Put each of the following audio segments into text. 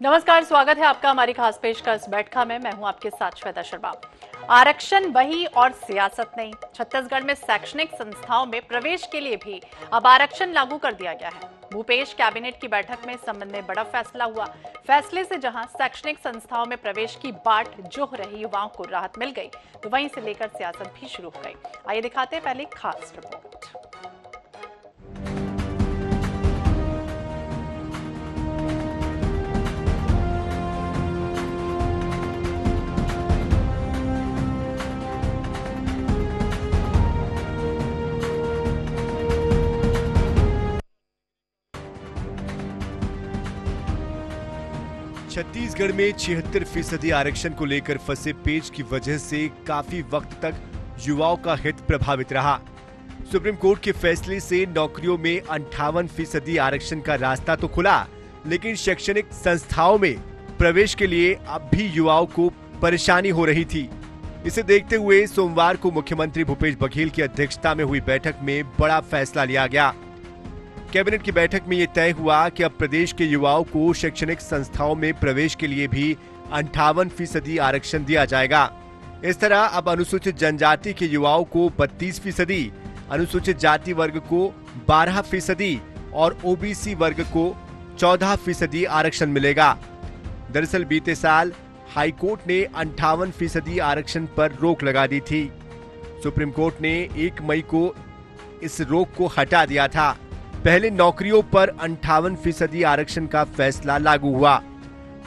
नमस्कार, स्वागत है आपका हमारी खास पेशकश बैठका में। मैं हूं आपके साथ श्वेता शर्मा। आरक्षण वही और सियासत नहीं। छत्तीसगढ़ में शैक्षणिक संस्थाओं में प्रवेश के लिए भी अब आरक्षण लागू कर दिया गया है। भूपेश कैबिनेट की बैठक में इस संबंध में बड़ा फैसला हुआ। फैसले से जहां शैक्षणिक संस्थाओं में प्रवेश की बाट जोह रही युवाओं को राहत मिल गई, तो वहीं से लेकर सियासत भी शुरू हो गई। आइए दिखाते हैं पहले खास रिपोर्ट। छत्तीसगढ़ में 76% आरक्षण को लेकर फंसे पेच की वजह से काफी वक्त तक युवाओं का हित प्रभावित रहा। सुप्रीम कोर्ट के फैसले से नौकरियों में 58% आरक्षण का रास्ता तो खुला, लेकिन शैक्षणिक संस्थाओं में प्रवेश के लिए अब भी युवाओं को परेशानी हो रही थी। इसे देखते हुए सोमवार को मुख्यमंत्री भूपेश बघेल की अध्यक्षता में हुई बैठक में बड़ा फैसला लिया गया। कैबिनेट की बैठक में यह तय हुआ कि अब प्रदेश के युवाओं को शैक्षणिक संस्थाओं में प्रवेश के लिए भी 58% आरक्षण दिया जाएगा। इस तरह अब अनुसूचित जनजाति के युवाओं को 32%, अनुसूचित जाति वर्ग को 12% और ओबीसी वर्ग को 14% आरक्षण मिलेगा। दरअसल बीते साल हाईकोर्ट ने 58% आरक्षण पर रोक लगा दी थी। सुप्रीम कोर्ट ने 1 मई को इस रोक को हटा दिया था। पहले नौकरियों पर 58% आरक्षण का फैसला लागू हुआ।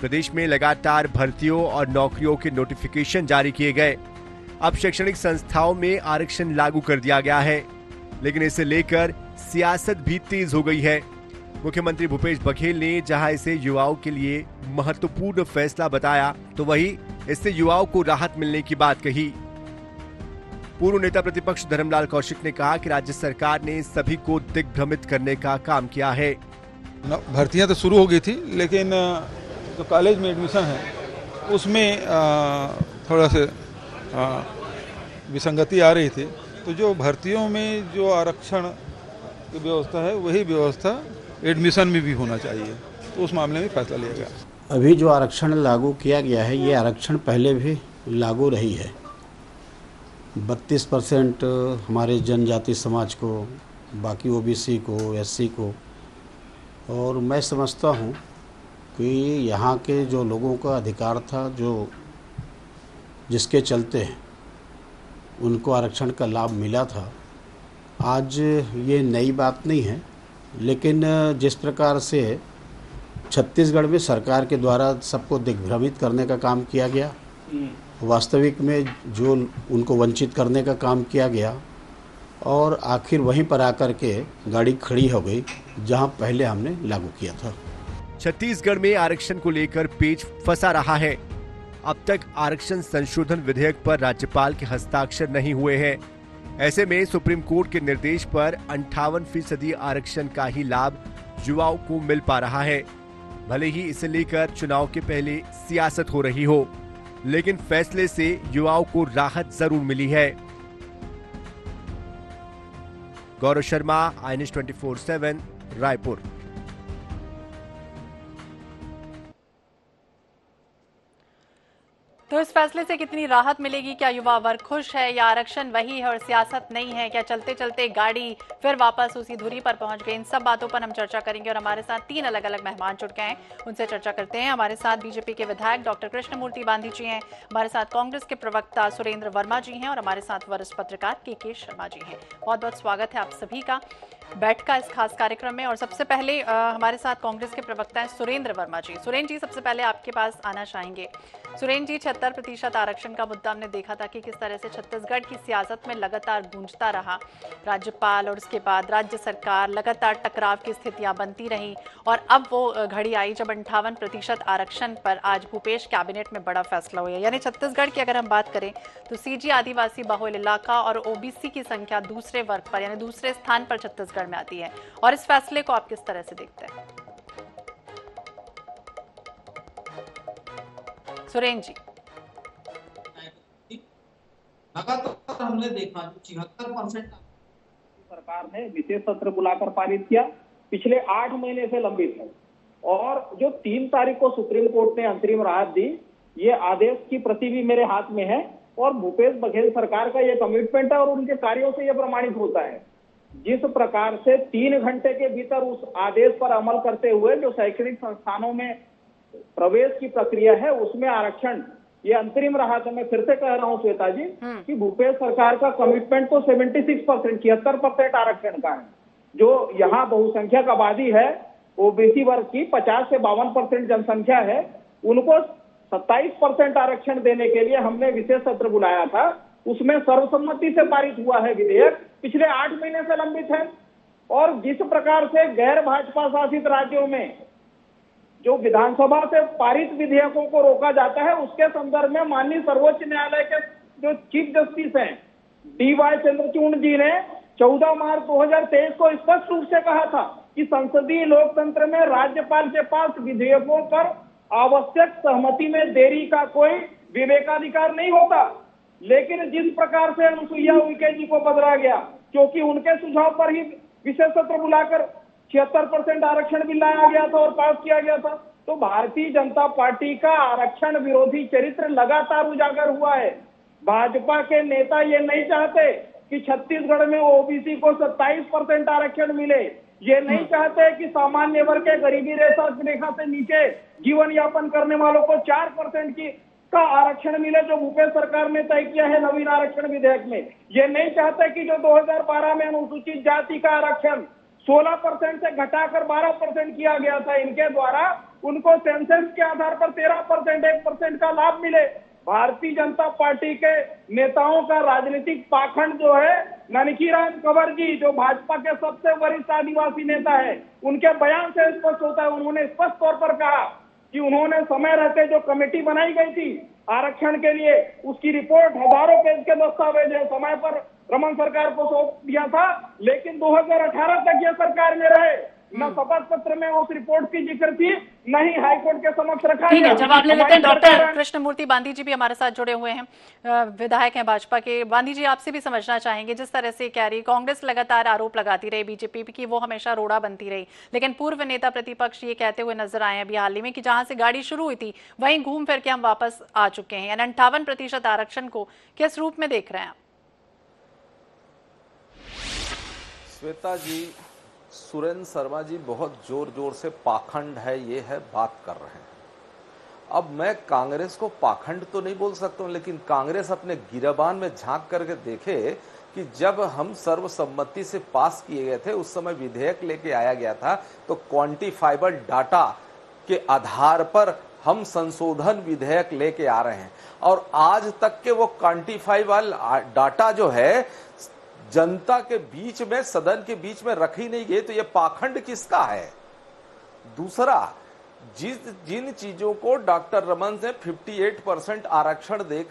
प्रदेश में लगातार भर्तियों और नौकरियों के नोटिफिकेशन जारी किए गए। अब शैक्षणिक संस्थाओं में आरक्षण लागू कर दिया गया है, लेकिन इसे लेकर सियासत भी तेज हो गई है। मुख्यमंत्री भूपेश बघेल ने जहां इसे युवाओं के लिए महत्वपूर्ण फैसला बताया, तो वहीं इससे युवाओं को राहत मिलने की बात कही। पूर्व नेता प्रतिपक्ष धर्मलाल कौशिक ने कहा कि राज्य सरकार ने सभी को दिग्भ्रमित करने का काम किया है। भर्तियां तो शुरू हो गई थी, लेकिन जो कॉलेज में एडमिशन है उसमें थोड़ा से विसंगति आ रही थी। तो जो भर्तियों में जो आरक्षण की व्यवस्था है, वही व्यवस्था एडमिशन में भी होना चाहिए। तो उस मामले में फैसला लिया गया। अभी जो आरक्षण लागू किया गया है, ये आरक्षण पहले भी लागू रही है। 32% हमारे जनजाति समाज को, बाकी ओबीसी को, एससी को। और मैं समझता हूँ कि यहाँ के जो लोगों का अधिकार था, जो जिसके चलते उनको आरक्षण का लाभ मिला था, आज ये नई बात नहीं है। लेकिन जिस प्रकार से छत्तीसगढ़ में सरकार के द्वारा सबको दिग्भ्रमित करने का काम किया गया, वास्तविक में जो उनको वंचित करने का काम किया गया, और आखिर वहीं पर आकर के गाड़ी खड़ी हो गई जहां पहले हमने लागू किया था। छत्तीसगढ़ में आरक्षण को लेकर पेच फंसा रहा है। अब तक आरक्षण संशोधन विधेयक पर राज्यपाल के हस्ताक्षर नहीं हुए हैं। ऐसे में सुप्रीम कोर्ट के निर्देश पर 58% आरक्षण का ही लाभ युवाओं को मिल पा रहा है। भले ही इसे लेकर चुनाव के पहले सियासत हो रही हो, लेकिन फैसले से युवाओं को राहत जरूर मिली है। गौरव शर्मा, INS 24/7, रायपुर। तो इस फैसले से कितनी राहत मिलेगी? क्या युवा वर्ग खुश है, या आरक्षण वही है और सियासत नहीं है? क्या चलते चलते गाड़ी फिर वापस उसी धुरी पर पहुंच गई? इन सब बातों पर हम चर्चा करेंगे और हमारे साथ 3 अलग अलग मेहमान जुड़ गए हैं, उनसे चर्चा करते हैं। हमारे साथ बीजेपी के विधायक डॉक्टर कृष्णमूर्ति बांधी जी हैं, हमारे साथ कांग्रेस के प्रवक्ता सुरेंद्र वर्मा जी हैं और हमारे साथ वरिष्ठ पत्रकार के शर्मा जी हैं। बहुत बहुत स्वागत है आप सभी का बैठका इस खास कार्यक्रम में। और सबसे पहले हमारे साथ कांग्रेस के प्रवक्ता हैं सुरेंद्र वर्मा जी। सुरेंद्र जी, सबसे पहले आपके पास आना चाहेंगे। सुरेंद्र जी, 76% आरक्षण का मुद्दा हमने देखा था कि किस तरह से छत्तीसगढ़ की सियासत में लगातार गूंजता रहा। राज्यपाल और उसके बाद राज्य सरकार, लगातार टकराव की स्थितियां बनती रही, और अब वो घड़ी आई जब 58% आरक्षण पर आज भूपेश कैबिनेट में बड़ा फैसला हुआ। यानी छत्तीसगढ़ की अगर हम बात करें तो सीजी आदिवासी बहुल इलाका और ओबीसी की संख्या दूसरे वर्ग पर, यानी दूसरे स्थान पर छत्तीसगढ़ में आती है। और इस फैसले को आप किस तरह से देखते हैं? सुरेंद्र जी, लगातार हमने देखा 76% सरकार ने विशेष सत्र बुलाकर पारित किया, पिछले 8 महीने से लंबित है। और जो 3 तारीख को सुप्रीम कोर्ट ने अंतरिम राहत दी, ये आदेश की प्रति भी मेरे हाथ में है और भूपेश बघेल सरकार का ये कमिटमेंट है और उनके कार्यों से ये प्रमाणित होता है। जिस प्रकार से 3 घंटे के भीतर उस आदेश पर अमल करते हुए जो शैक्षणिक संस्थानों में प्रवेश की प्रक्रिया है उसमें आरक्षण, ये अंतरिम राहत है। मैं फिर से कह रहा हूं श्वेता जी कि भूपेश सरकार का कमिटमेंट तो 76%, 76% आरक्षण का है। जो यहाँ बहुसंख्यक आबादी है, ओबीसी वर्ग की 50 से 52% जनसंख्या है, उनको 27% आरक्षण देने के लिए हमने विशेष सत्र बुलाया था। उसमें सर्वसम्मति से पारित हुआ है विधेयक, पिछले 8 महीने से लंबित है। और जिस प्रकार से गैर भाजपा शासित राज्यों में जो विधानसभा से पारित विधेयकों को रोका जाता है, उसके संदर्भ में माननीय सर्वोच्च न्यायालय के जो चीफ जस्टिस हैं DY चंद्रचूड़ जी ने 14 मार्च 2023 को स्पष्ट रूप से कहा था कि संसदीय लोकतंत्र में राज्यपाल के पास विधेयकों पर आवश्यक सहमति में देरी का कोई विवेकाधिकार नहीं होता। लेकिन जिस प्रकार से अनुसुईया उइके जी को बदला गया, क्योंकि उनके सुझाव पर ही विशेष सत्र बुलाकर 76% आरक्षण बिल लाया गया था और पास किया गया था, तो भारतीय जनता पार्टी का आरक्षण विरोधी चरित्र लगातार उजागर हुआ है। भाजपा के नेता ये नहीं चाहते कि छत्तीसगढ़ में ओबीसी को 27% आरक्षण मिले, ये नहीं चाहते कि सामान्य वर्ग के गरीबी रेखा से नीचे जीवन यापन करने वालों को 4% का आरक्षण मिले, जो भूपेश सरकार ने तय किया है नवीन आरक्षण विधेयक में। ये नहीं चाहते कि जो 2012 में अनुसूचित जाति का आरक्षण 16% से घटाकर 12% किया गया था इनके द्वारा, उनको सेंसस के आधार पर 13%, 1% का लाभ मिले। भारतीय जनता पार्टी के नेताओं का राजनीतिक पाखंड जो है, ननकीराम कंवर जी जो भाजपा के सबसे वरिष्ठ आदिवासी नेता है, उनके बयान से स्पष्ट होता है। उन्होंने स्पष्ट तौर पर कहा कि उन्होंने समय रहते जो कमेटी बनाई गई थी आरक्षण के लिए, उसकी रिपोर्ट हजारों पेज के दस्तावेज है, समय पर रमन सरकार को सौंप दिया था, लेकिन 2018 तक यह सरकार में रहे। न शपथ पत्र में उस रिपोर्ट की जिक्र थी, न ही हाईकोर्ट के समक्ष रखा ठीक है, जवाब ले लेते हैं। डॉक्टर सरकार कृष्णमूर्ति बांदी जी भी हमारे साथ जुड़े हुए हैं, विधायक हैं भाजपा के। बांदी जी, आपसे भी समझना चाहेंगे, जिस तरह से कह रही कांग्रेस लगातार आरोप लगाती रही बीजेपी की वो हमेशा रोड़ा बनती रही, लेकिन पूर्व नेता प्रतिपक्ष ये कहते हुए नजर आए अभी हाल ही में कि जहां से गाड़ी शुरू हुई थी वहीं घूम फिर के हम वापस आ चुके हैं। 58% आरक्षण को किस रूप में देख रहे हैं आप? श्वेता जी, सुरेंद्र शर्मा जी बहुत जोर जोर से पाखंड है, ये है बात कर रहे हैं। अब मैं कांग्रेस को पाखंड तो नहीं बोल सकता हूं, लेकिन कांग्रेस अपने गिरबान में झांक करके देखे कि जब हम सर्वसम्मति से पास किए गए थे, उस समय विधेयक लेके आया गया था, तो क्वांटिफाइबल डाटा के आधार पर हम संशोधन विधेयक लेके आ रहे हैं। और आज तक के वो क्वांटिफाइबल डाटा जो है जनता के बीच में, सदन के बीच में रखी नहीं गई, तो ये पाखंड किसका है? दूसरा, जिन चीजों को डॉक्टर रमन ने 58% आरक्षण दे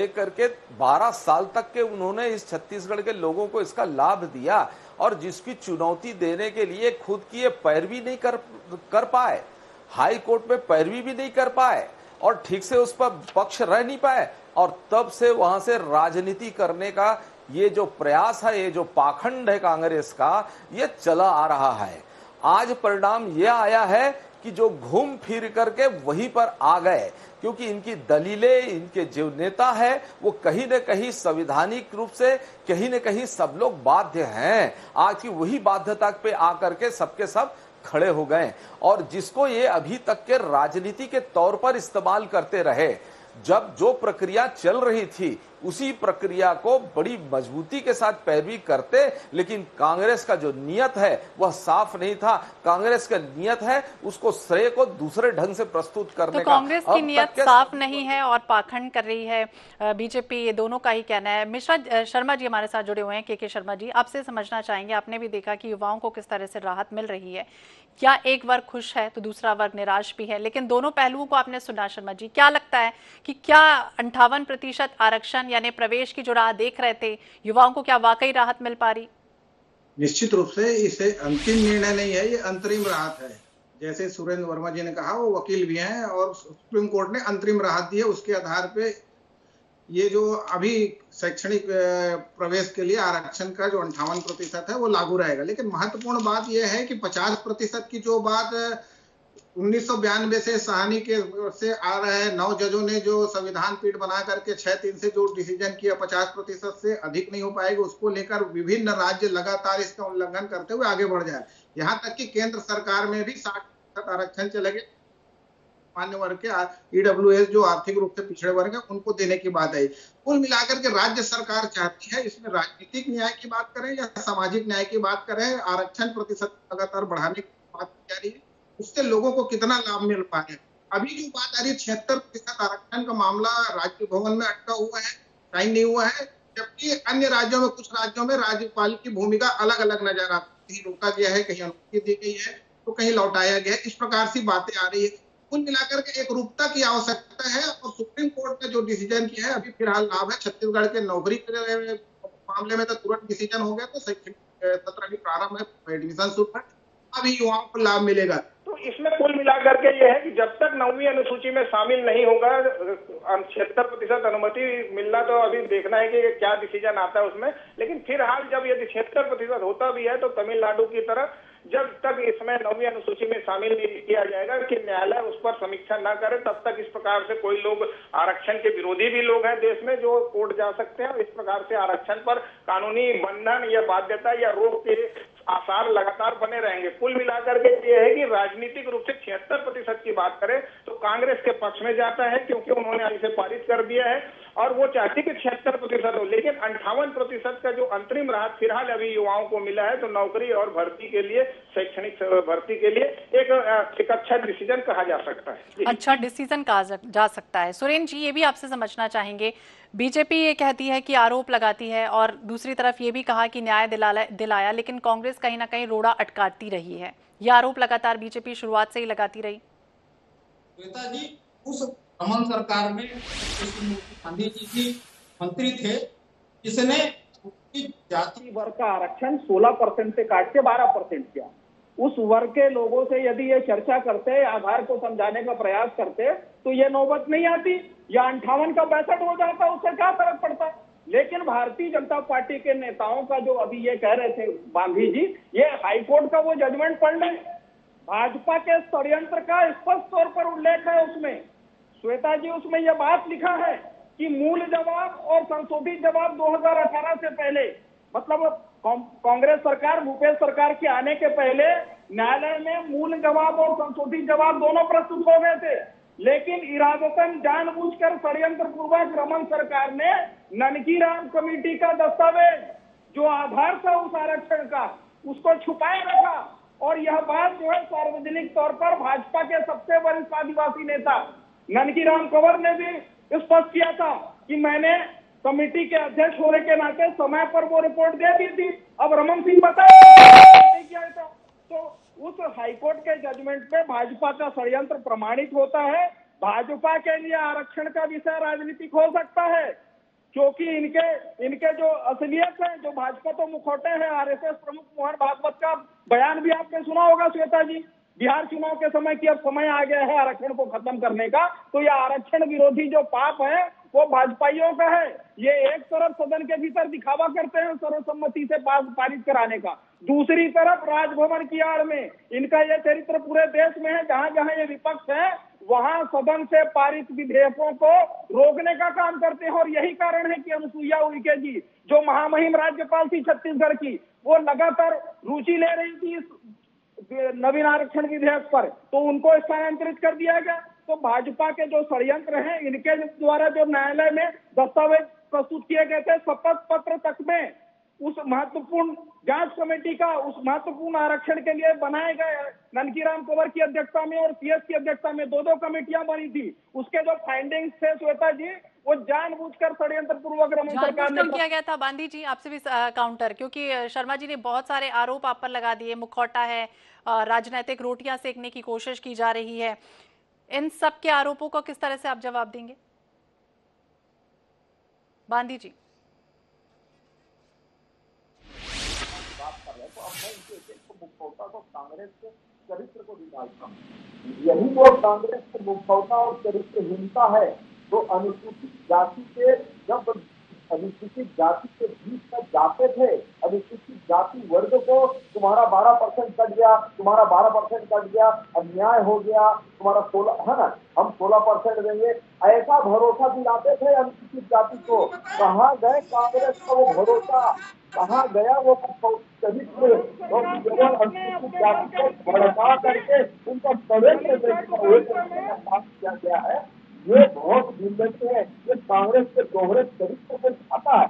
करके 12 साल तक के उन्होंने इस छत्तीसगढ़ के लोगों को इसका लाभ दिया, और जिसकी चुनौती देने के लिए खुद की ये पैरवी नहीं कर पाए, हाई कोर्ट में पैरवी भी नहीं कर पाए और ठीक से उस पर पक्ष रह नहीं पाए, और तब से वहां से राजनीति करने का ये जो प्रयास है, ये जो पाखंड है कांग्रेस का, ये चला आ रहा है। आज परिणाम ये आया है कि जो घूम फिर करके वहीं पर आ गए, क्योंकि इनकी दलीलें, इनके जो नेता है वो कहीं न कहीं संवैधानिक रूप से कहीं न कहीं सब लोग बाध्य हैं। आज की वही बाध्यता पे आकर के सबके सब खड़े हो गए, और जिसको ये अभी तक के राजनीति के तौर पर इस्तेमाल करते रहे। जब जो प्रक्रिया चल रही थी उसी प्रक्रिया को बड़ी मजबूती के साथ पैरवी करते, लेकिन कांग्रेस का जो नियत है वह साफ नहीं था। कांग्रेस का नियत है उसको श्रेय को दूसरे ढंग से प्रस्तुत करने तो का। कांग्रेस की नियत साफ नहीं है और पाखंड कर रही है बीजेपी, ये दोनों का ही कहना है। मिश्रा शर्मा जी हमारे साथ जुड़े हुए हैं, के शर्मा जी, आपसे समझना चाहेंगे, आपने भी देखा कि युवाओं को किस तरह से राहत मिल रही है, क्या एक वर्ग खुश है तो दूसरा वर्ग निराश भी है, लेकिन दोनों पहलुओं को आपने सुना। शर्मा जी, क्या लगता है कि क्या 58% आरक्षण यानी प्रवेश की जो राह देख रहे थे युवाओं को, क्या वाकई राहत मिल पा रही? निश्चित रूप से इसे अंतिम निर्णय नहीं है, ये अंतरिम राहत है। जैसे सुरेंद्र वर्मा जी ने कहा, वो वकील भी हैं और सुप्रीम कोर्ट ने अंतरिम राहत दी है, उसके आधार पे ये जो अभी शैक्षणिक प्रवेश के लिए आरक्षण का जो 58% है वो लागू रहेगा। लेकिन महत्वपूर्ण बात यह है कि 50% की जो बात 1992 से सहानी के से आ रहा है, 9 जजों ने जो संविधान पीठ बना करके 6-3 से जो डिसीजन किया, 50% से अधिक नहीं हो पाएगा। उसको लेकर विभिन्न राज्य लगातार इसका उल्लंघन करते हुए आगे बढ़ जाए। यहाँ तक कि केंद्र सरकार में भी 60% आरक्षण चलेगा। सामान्य वर्ग के ईडब्ल्यूएस जो आर्थिक रूप से पिछड़े वर्ग है उनको देने की बात है। कुल मिलाकर के राज्य सरकार चाहती है, इसमें राजनीतिक न्याय की बात करें या सामाजिक न्याय की बात करें, आरक्षण प्रतिशत लगातार बढ़ाने की बात की जा रही है। उससे लोगों को कितना लाभ मिल पाए। अभी जो बात आ रही है 76% आरक्षण का मामला राज्य भवन में अटका हुआ है, साइन नहीं हुआ है, जबकि अन्य राज्यों में, कुछ राज्यों में राज्यपाल की भूमिका अलग अलग नजर आती है। कहीं रोका गया है, कहीं अनुमति दी गई है, तो कहीं लौटाया गया है। इस प्रकार से बातें आ रही है। कुल मिलाकर के एक रूपता की आवश्यकता है और सुप्रीम कोर्ट ने जो डिसीजन किया है, अभी फिलहाल लाभ है। छत्तीसगढ़ के नौकरी के मामले में तो तुरंत डिसीजन हो गया, तो शैक्षणिक सत्र भी प्रारंभ है, एडमिशन शुरू है, अभी युवाओं को लाभ मिलेगा। तो इसमें कुल मिलाकर के ये है कि जब तक 9वीं अनुसूची में शामिल नहीं होगा, 76% अनुमति मिलना, तो अभी देखना है कि क्या डिसीजन आता है उसमें। लेकिन फिलहाल जब यदि 76% होता भी है तो तमिलनाडु की तरह जब तक इसमें 9वीं अनुसूची में शामिल नहीं किया जाएगा कि न्यायालय उस पर समीक्षा न करे, तब तक इस प्रकार से कोई लोग, आरक्षण के विरोधी भी लोग हैं देश में, जो कोर्ट जा सकते हैं। इस प्रकार से आरक्षण पर कानूनी बंधन या बाध्यता या रोक के आसार लगातार बने रहेंगे। कुल मिलाकर के ये है कि राजनीतिक रूप से 76% की बात करें तो कांग्रेस के पक्ष में जाता है, क्योंकि उन्होंने इसे पारित कर दिया है और वो चाहती कि 76% हो। लेकिन 58% का जो अंतरिम राहत फिलहाल अभी युवाओं को मिला है, तो नौकरी और भर्ती के लिए, शैक्षणिक भर्ती के लिए एक अच्छा डिसीजन कहा जा सकता है। अच्छा डिसीजन कहा जा सकता है। सुरेंद्र जी, ये भी आपसे समझना चाहेंगे, बीजेपी ये कहती है कि आरोप लगाती है और दूसरी तरफ ये भी कहा कि न्याय दिलाया, लेकिन कांग्रेस कहीं ना कहीं रोड़ा अटकाती रही है। ये आरोप लगातार बीजेपी शुरुआत से ही लगाती रही। श्वेता जी, उस रमन सरकार में गांधी जी की मंत्री थे, जिसने जाति वर्ग का आरक्षण 16% से काट के 12% किया। उस वर्ग के लोगों से यदि ये चर्चा करते, आधार को समझाने का प्रयास करते, तो ये नौबत नहीं आती, या 58 का 62 हो जाता, उससे क्या फर्क पड़ता। लेकिन भारतीय जनता पार्टी के नेताओं का जो अभी ये कह रहे थे गांधी जी, ये हाईकोर्ट का वो जजमेंट पढ़ लें। भाजपा के षड्यंत्र का स्पष्ट तौर पर उल्लेख है उसमें। श्वेता जी, उसमें यह बात लिखा है कि मूल जवाब और संशोधित जवाब 2018 से पहले, मतलब कांग्रेस सरकार, भूपेश सरकार के आने के पहले न्यायालय में मूल जवाब और संशोधित जवाब दोनों प्रस्तुत हो गए थे। लेकिन इरादतन जानबूझकर षड्यंत्र पूर्वक रमन सरकार ने ननकीराम कमेटी का दस्तावेज, जो आधार था उस आरक्षण का, उसको छुपाए रखा। और यह बात जो है सार्वजनिक तौर पर भाजपा के सबसे वरिष्ठ आदिवासी नेता ननकीराम कंवर ने भी स्पष्ट किया था कि मैंने कमेटी के अध्यक्ष होने के नाते समय पर वो रिपोर्ट दे दी थी। अब रमन सिंह बताए किया था। तो उस हाईकोर्ट के जजमेंट पे भाजपा का षड्यंत्र प्रमाणित होता है। भाजपा के लिए आरक्षण का विषय राजनीतिक हो सकता है, क्योंकि इनके जो असलियत है, जो भाजपा तो मुखौटे हैं। आरएसएस प्रमुख मोहन भागवत का बयान भी आपने सुना होगा श्वेता जी, बिहार चुनाव के समय की अब समय आ गया है आरक्षण को खत्म करने का। तो यह आरक्षण विरोधी जो पाप है वो भाजपाइयों का है। ये एक तरफ सदन के भीतर दिखावा करते हैं सर्वसम्मति से पारित कराने का, दूसरी तरफ राजभवन की आड़ में इनका ये चरित्र पूरे देश में है। जहां जहां ये विपक्ष है वहां सदन से पारित विधेयकों को रोकने का काम करते हैं। और यही कारण है कि अनुसुईया उइके जी, जो महामहिम राज्यपाल थी छत्तीसगढ़ की, वो लगातार रुचि ले रही थी इस नवीन आरक्षण विधेयक पर, तो उनको स्थानांतरित कर दिया गया। तो भाजपा के जो षड्यंत्र हैं, इनके द्वारा जो न्यायालय में दस्तावेज प्रस्तुत किए गए थे, शपथ पत्र तक में उस महत्वपूर्ण जांच कमेटी का, उस महत्वपूर्ण आरक्षण के लिए बनाए गए ननकीराम कंवर की अध्यक्षता में और सीएस की अध्यक्षता में दो कमेटियां बनी थी। उसके जो फाइंडिंग्स थे श्वेता जी, वो जानबूझकर षड्यंत्र पूर्वक रमन सरकार ने किया गया था। बांदी जी, आपसे भी काउंटर, क्योंकि शर्मा जी ने बहुत सारे आरोप आप पर लगा दिए, मुखौटा है, राजनीतिक रोटियां सेकने की कोशिश की जा रही है। इन सब के आरोपों को किस तरह से आप जवाब देंगे बांदी जी? कांग्रेस के चरित्र को निकालता हूँ। यही वो कांग्रेस के मुखौटा और चरित्रहीनता है, तो अनुसूचित जाति के जब अनुसूचित जाति के बीच में जाते थे, अनुसूचित जाति वर्ग को तुम्हारा 12% कट गया, तुम्हारा 12% कट गया, अन्याय हो गया, तुम्हारा 16 है ना, हम 16% देंगे, ऐसा भरोसा दिलाते थे अनुसूचित जाति को। कहाँ गए कांग्रेस का वो भरोसा, कहाँ गया वो चरित्र? तो केवल अनुसूचित जाति को भड़का करके उनका षड्यंत्र का काम किया गया है। ये बहुत भिन्न है, ये कांग्रेस के दोहरे चरित्र को दिखाता है।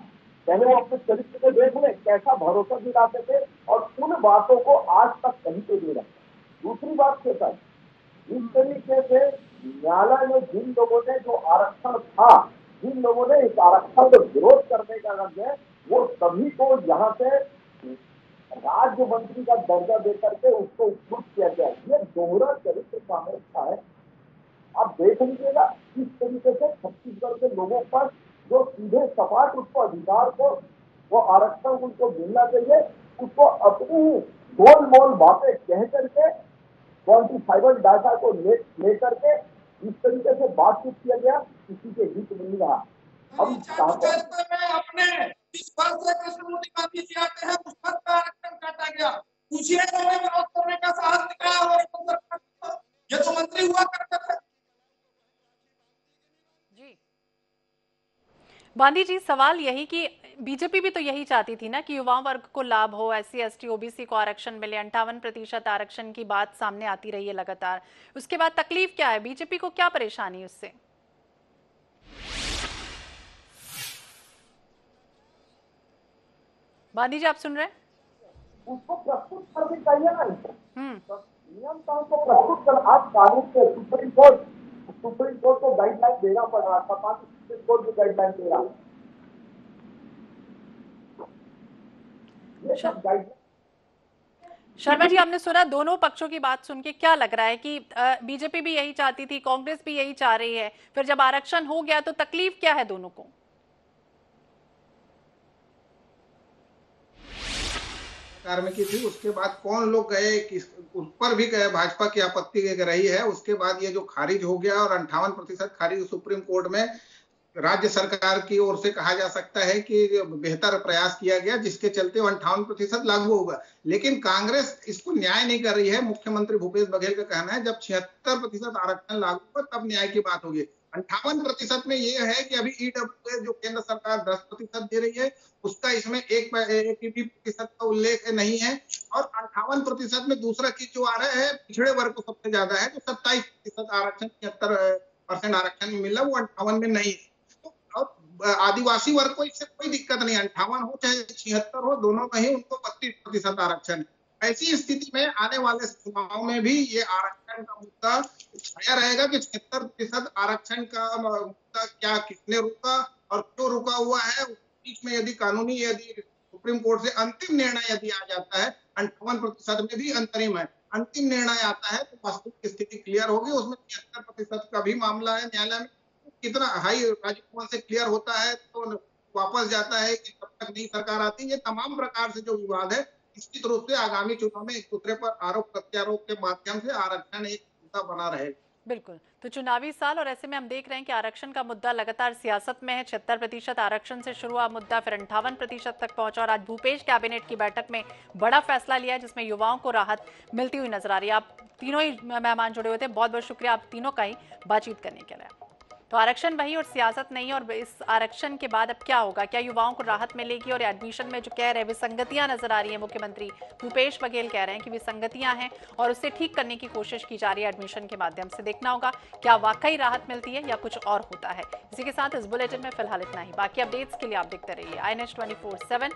पहले वो अपने चरित्र को देख ले, कैसा भरोसा दिलाते थे और उन बातों को आज तक कहीं पे नहीं रखा। दूसरी बात के साथ जिस तरीके से न्यायालय में जिन लोगों ने जो आरक्षण था, जिन लोगों ने इस आरक्षण को विरोध करने का रंग है, वो सभी को यहाँ से राज्य मंत्री का दर्जा देकर के उसको उपयुक्त किया गया। ये दोहरा चरित्र कांग्रेस का है। आप देख लीजिएगा किस तरीके से छत्तीसगढ़ के लोगों पर जो सीधे सपाट उसको अधिकार को वो आरक्षण उनको मिलना चाहिए, उसको अपनी ही गोल मोल बातें कह करके क्वांटिफाइबल डाटा को लेकर के इस तरीके से बातचीत किया गया, किसी के हित नहीं रहा। हम अपने इस वर्ष से कृष्णमूर्ति गांधी जी आते हैं, उस पर आरक्षण काटा गया, पूछिए तो विरोध करने का साहस दिखाया हो। ये तो मंत्री हुआ करते थे। बांदी जी, सवाल यही कि बीजेपी भी तो यही चाहती थी ना कि युवा वर्ग को लाभ हो, SC ST OBC को आरक्षण मिले। 58% आरक्षण की बात सामने आती रही है लगातार। उसके बाद तकलीफ क्या है, बीजेपी को क्या परेशानी उससे? बांदी जी, आप सुन रहे हैं? उसको प्रस्तुत कर भी चाहिए ना, नियम को प्रस्तुत कर। आज कानून के सुप्रीम कोर्ट को गाइडलाइन देना पड़ रहा था, सुप्रीम कोर्ट भी गाइडलाइन दे रहा है। शर्मा जी, आपने सुना दोनों पक्षों की बात सुन के क्या लग रहा है कि बीजेपी भी यही चाहती थी, कांग्रेस भी यही चाह रही है, फिर जब आरक्षण हो गया तो तकलीफ क्या है दोनों को? सरकार में की थी, उसके बाद कौन लोग गए, किस उस पर भी गए, भाजपा की आपत्ति रही है। उसके बाद ये जो खारिज हो गया और 58% खारिज सुप्रीम कोर्ट में राज्य सरकार की ओर से कहा जा सकता है कि बेहतर प्रयास किया गया, जिसके चलते 58% लागू होगा। लेकिन कांग्रेस इसको न्याय नहीं कर रही है। मुख्यमंत्री भूपेश बघेल का कहना है जब 76% आरक्षण लागू हो तब न्याय की बात होगी। 58% में ये है कि अभी EWS जो केंद्र सरकार 10% दे रही है, उसका इसमें एक भी प्रतिशत का उल्लेख नहीं है। और 58% में दूसरा चीज जो आ रहा है, पिछड़े वर्ग को सबसे ज्यादा है, तो 27% आरक्षण, 76% आरक्षण मिला, वो 58 में नहीं है। तो आदिवासी वर्ग को इससे कोई दिक्कत नहीं, 58 हो चाहे 76 हो, दोनों में ही उनको 32% आरक्षण है। ऐसी स्थिति में आने वाले चुनाव में भी ये आरक्षण का मुद्दा छाया रहेगा कि 76% आरक्षण का मुद्दा क्या, किसने रुका और क्यों रुका हुआ है। बीच में यदि कानूनी, यदि सुप्रीम कोर्ट से अंतिम निर्णय यदि आ जाता है, 58% में भी अंतरिम है, अंतिम निर्णय आता है तो वास्तविक स्थिति क्लियर होगी। उसमें 76% का भी मामला है न्यायालय में, कितना हाई राजभवन से क्लियर होता है तो वापस जाता है कि तब तक नई सरकार आती है। ये तमाम प्रकार से जो विवाद है, निश्चित रूप से आगामी चुनाव में एक दूसरे पर आरोप प्रत्यारोप के माध्यम से आरक्षण एक मुद्दा बना रहेगा। बिल्कुल, तो चुनावी साल और ऐसे में हम देख रहे हैं कि आरक्षण का मुद्दा लगातार सियासत में है। 76% आरक्षण से शुरू हुआ मुद्दा फिर 58% तक पहुंचा और आज भूपेश कैबिनेट की बैठक में बड़ा फैसला लिया जिसमें युवाओं को राहत मिलती हुई नजर आ रही है। आप तीनों ही मेहमान जुड़े हुए थे, बहुत बहुत शुक्रिया आप तीनों का ही बातचीत करने के लिए। तो आरक्षण वही और सियासत नहीं, और इस आरक्षण के बाद अब क्या होगा, क्या युवाओं को राहत मिलेगी? और एडमिशन में जो कह रहे हैं विसंगतियां नजर आ रही हैं, मुख्यमंत्री भूपेश बघेल कह रहे हैं कि विसंगतियां हैं और उससे ठीक करने की कोशिश की जा रही है एडमिशन के माध्यम से। देखना होगा क्या वाकई राहत मिलती है या कुछ और होता है। इसी के साथ इस बुलेटिन में फिलहाल इतना ही। बाकी अपडेट्स के लिए आप देखते रहिए INH 24/7।